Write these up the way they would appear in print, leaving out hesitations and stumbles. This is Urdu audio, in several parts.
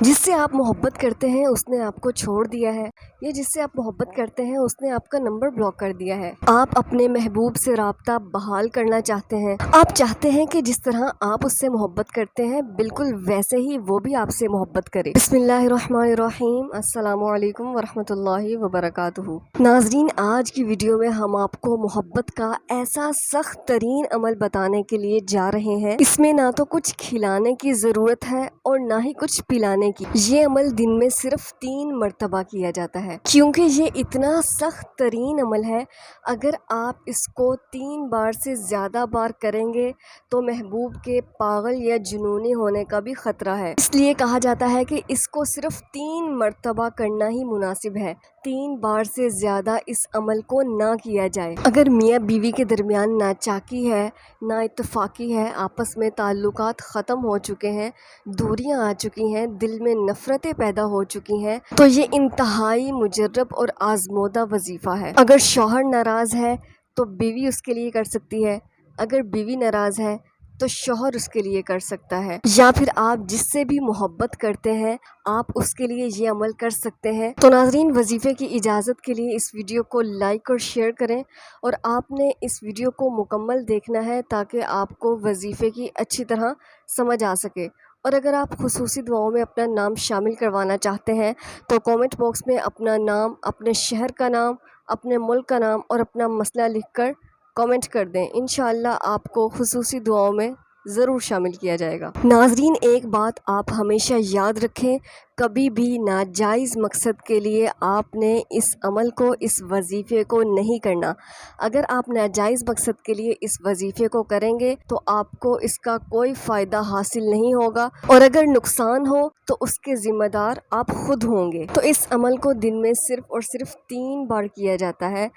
جس سے آپ محبت کرتے ہیں اس نے آپ کو چھوڑ دیا ہے، یا جس سے آپ محبت کرتے ہیں اس نے آپ کا نمبر بلاک کر دیا ہے۔ آپ اپنے محبوب سے رابطہ بحال کرنا چاہتے ہیں، آپ چاہتے ہیں کہ جس طرح آپ اس سے محبت کرتے ہیں بالکل ویسے ہی وہ بھی آپ سے محبت کرے۔ بسم اللہ الرحمن الرحیم، السلام علیکم ورحمۃ اللہ وبرکاتہ۔ ناظرین، آج کی ویڈیو میں ہم آپ کو محبت کا ایسا سخت ترین عمل بتانے کے لیے جا رہے ہیں، اس میں نہ تو کچھ کھلانے کی ضرورت ہے اور نہ ہی کچھ پلانے کی۔ یہ عمل دن میں صرف 3 مرتبہ کیا جاتا ہے، کیونکہ یہ اتنا سخت ترین عمل ہے۔ اگر آپ اس کو 3 بار سے زیادہ بار کریں گے تو محبوب کے پاگل یا جنونی ہونے کا بھی خطرہ ہے۔ اس لیے کہا جاتا ہے کہ اس کو صرف 3 مرتبہ کرنا ہی مناسب ہے، 3 بار سے زیادہ اس عمل کو نہ کیا جائے۔ اگر میاں بیوی کے درمیان ناچاکی ہے، نا اتفاقی ہے، آپس میں تعلقات ختم ہو چکے ہیں، دوریاں آ چکی ہیں، دل میں نفرتیں پیدا ہو چکی ہیں، تو یہ انتہائی مجرب اور آزمودہ وظیفہ ہے۔ اگر شوہر ناراض ہے تو بیوی اس کے لیے کر سکتی ہے، اگر بیوی ناراض ہے تو شوہر اس کے لیے کر سکتا ہے، یا پھر آپ جس سے بھی محبت کرتے ہیں آپ اس کے لیے یہ عمل کر سکتے ہیں۔ تو ناظرین، وظیفے کی اجازت کے لیے اس ویڈیو کو لائک اور شیئر کریں، اور آپ نے اس ویڈیو کو مکمل دیکھنا ہے تاکہ آپ کو وظیفے کی اچھی طرح سمجھ آ سکے۔ اور اگر آپ خصوصی دعاؤں میں اپنا نام شامل کروانا چاہتے ہیں تو کامنٹ باکس میں اپنا نام، اپنے شہر کا نام، اپنے ملک کا نام اور اپنا مسئلہ لکھ کر کامنٹ کر دیں، انشاءاللہ آپ کو خصوصی دعاؤں میں ضرور شامل کیا جائے گا۔ ناظرین، ایک بات آپ ہمیشہ یاد رکھیں، کبھی بھی ناجائز مقصد کے لیے آپ نے اس عمل کو، اس وظیفے کو نہیں کرنا۔ اگر آپ ناجائز مقصد کے لیے اس وظیفے کو کریں گے تو آپ کو اس کا کوئی فائدہ حاصل نہیں ہوگا، اور اگر نقصان ہو تو اس کے ذمہ دار آپ خود ہوں گے۔ تو اس عمل کو دن میں صرف اور صرف 3 بار کیا جاتا ہے۔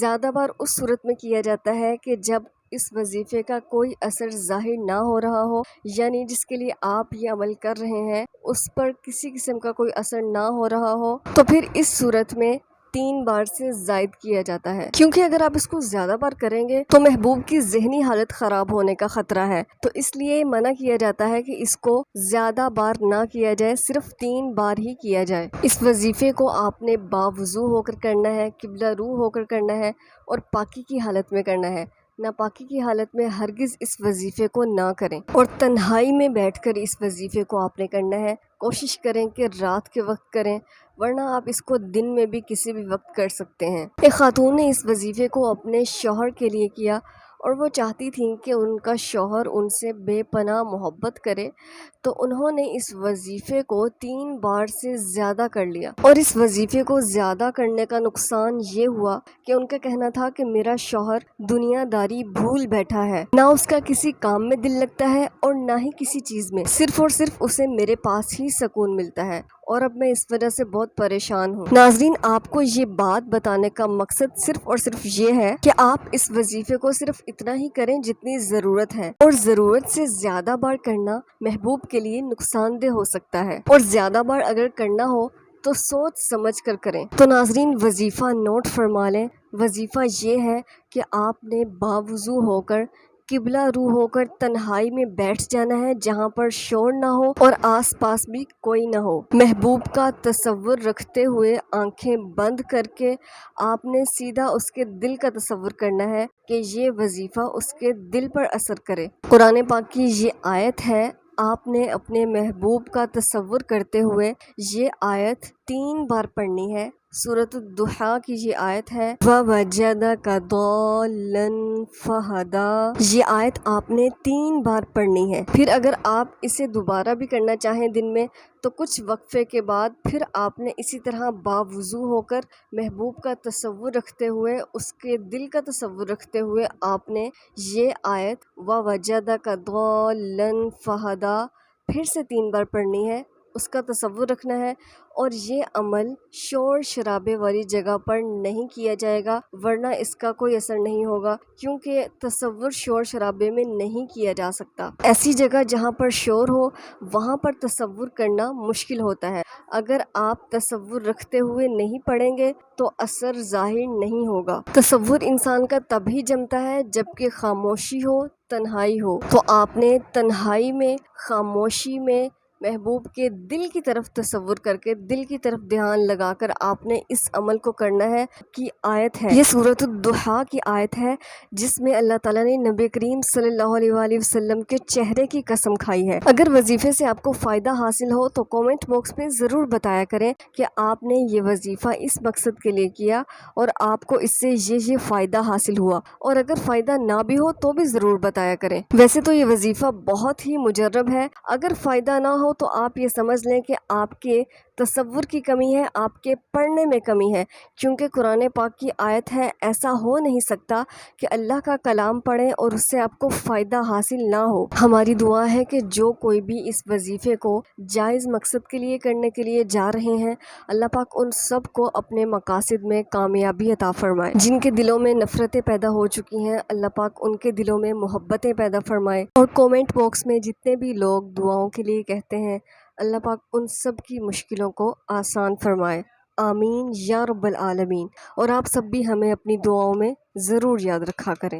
زیادہ بار اس صورت میں کیا جاتا ہے کہ جب اس وظیفے کا کوئی اثر ظاہر نہ ہو رہا ہو، یعنی جس کے لیے آپ یہ عمل کر رہے ہیں اس پر کسی قسم کا کوئی اثر نہ ہو رہا ہو، تو پھر اس صورت میں 3 بار سے زائد کیا جاتا ہے، کیونکہ اگر آپ اس کو زیادہ بار کریں گے تو محبوب کی ذہنی حالت خراب ہونے کا خطرہ ہے، تو اس لیے منع کیا جاتا ہے کہ اس کو زیادہ بار نہ کیا جائے، صرف 3 بار ہی کیا جائے۔ اس وظیفے کو آپ نے باوضو ہو کر کرنا ہے، قبلہ رو ہو کر کرنا ہے، اور پاکی کی حالت میں کرنا ہے۔ ناپاکی کی حالت میں ہرگز اس وظیفے کو نہ کریں، اور تنہائی میں بیٹھ کر اس وظیفے کو آپ نے کرنا ہے۔ کوشش کریں کہ رات کے وقت کریں، ورنہ آپ اس کو دن میں بھی کسی بھی وقت کر سکتے ہیں۔ ایک خاتون نے اس وظیفے کو اپنے شوہر کے لیے کیا، اور وہ چاہتی تھیں کہ ان کا شوہر ان سے بے پناہ محبت کرے، تو انہوں نے اس وظیفے کو 3 بار سے زیادہ کر لیا، اور اس وظیفے کو زیادہ کرنے کا نقصان یہ ہوا کہ ان کا کہنا تھا کہ میرا شوہر دنیا داری بھول بیٹھا ہے، نہ اس کا کسی کام میں دل لگتا ہے اور نہ ہی کسی چیز میں، صرف اور صرف اسے میرے پاس ہی سکون ملتا ہے، اور اب میں اس وجہ سے بہت پریشان ہوں۔ ناظرین، آپ کو یہ بات بتانے کا مقصد صرف اور صرف یہ ہے کہ آپ اس وظیفے کو صرف اتنا ہی کریں جتنی ضرورت ہے، اور ضرورت سے زیادہ بار کرنا محبوب کے لیے نقصان دہ ہو سکتا ہے، اور زیادہ بار اگر کرنا ہو تو سوچ سمجھ کر کریں۔ تو ناظرین، وظیفہ نوٹ فرما لیں۔ وظیفہ یہ ہے کہ آپ نے باوضو ہو کر، قبلہ رو ہو کر تنہائی میں بیٹھ جانا ہے، جہاں پر شور نہ ہو اور آس پاس بھی کوئی نہ ہو۔ محبوب کا تصور رکھتے ہوئے آنکھیں بند کر کے آپ نے سیدھا اس کے دل کا تصور کرنا ہے کہ یہ وظیفہ اس کے دل پر اثر کرے۔ قرآن پاک کی یہ آیت ہے، آپ نے اپنے محبوب کا تصور کرتے ہوئے یہ آیت 3 بار پڑھنی ہے۔ سورۃ الضحیٰ کی یہ آیت ہے، وَوَجَدَكَ ضَالًّا فَہَدَىٰ، یہ آیت آپ نے 3 بار پڑھنی ہے۔ پھر اگر آپ اسے دوبارہ بھی کرنا چاہیں دن میں تو کچھ وقفے کے بعد پھر آپ نے اسی طرح باوضو ہو کر محبوب کا تصور رکھتے ہوئے، اس کے دل کا تصور رکھتے ہوئے آپ نے یہ آیت وَوَجَدَكَ ضَالًّا فَہَدَىٰ پھر سے 3 بار پڑھنی ہے، اس کا تصور رکھنا ہے، اور یہ عمل شور شرابے والی جگہ پر نہیں کیا جائے گا، ورنہ اس کا کوئی اثر نہیں ہوگا، کیونکہ تصور شور شرابے میں نہیں کیا جا سکتا۔ ایسی جگہ جہاں پر شور ہو وہاں پر تصور کرنا مشکل ہوتا ہے۔ اگر آپ تصور رکھتے ہوئے نہیں پڑھیں گے تو اثر ظاہر نہیں ہوگا۔ تصور انسان کا تب ہی جمتا ہے جبکہ خاموشی ہو، تنہائی ہو، تو آپ نے تنہائی میں، خاموشی میں محبوب کے دل کی طرف تصور کر کے، دل کی طرف دھیان لگا کر آپ نے اس عمل کو کرنا ہے کی آیت ہے۔ یہ سورۃ الضحیٰ کی آیت ہے جس میں اللہ تعالیٰ نے نبی کریم صلی اللہ علیہ وآلہ وسلم کے چہرے کی قسم کھائی ہے۔ اگر وظیفے سے آپ کو فائدہ حاصل ہو تو کامنٹ باکس میں ضرور بتایا کریں کہ آپ نے یہ وظیفہ اس مقصد کے لیے کیا اور آپ کو اس سے یہ فائدہ حاصل ہوا، اور اگر فائدہ نہ بھی ہو تو بھی ضرور بتایا کریں۔ ویسے تو یہ وظیفہ بہت ہی مجرب ہے، اگر فائدہ نہ ہو تو آپ یہ سمجھ لیں کہ آپ کے تصور کی کمی ہے، آپ کے پڑھنے میں کمی ہے، کیونکہ قرآن پاک کی آیت ہے۔ ایسا ہو نہیں سکتا کہ اللہ کا کلام پڑھیں اور اس سے آپ کو فائدہ حاصل نہ ہو۔ ہماری دعا ہے کہ جو کوئی بھی اس وظیفے کو جائز مقصد کے لیے کرنے کے لیے جا رہے ہیں، اللہ پاک ان سب کو اپنے مقاصد میں کامیابی عطا فرمائے۔ جن کے دلوں میں نفرتیں پیدا ہو چکی ہیں، اللہ پاک ان کے دلوں میں محبتیں پیدا فرمائے۔ اور کامنٹ باکس میں جتنے بھی لوگ دعاؤں کے لیے کہتے ہیں، اللہ پاک ان سب کی مشکلوں کو آسان فرمائے۔ آمین یا رب العالمین۔ اور آپ سب بھی ہمیں اپنی دعاؤں میں ضرور یاد رکھا کریں۔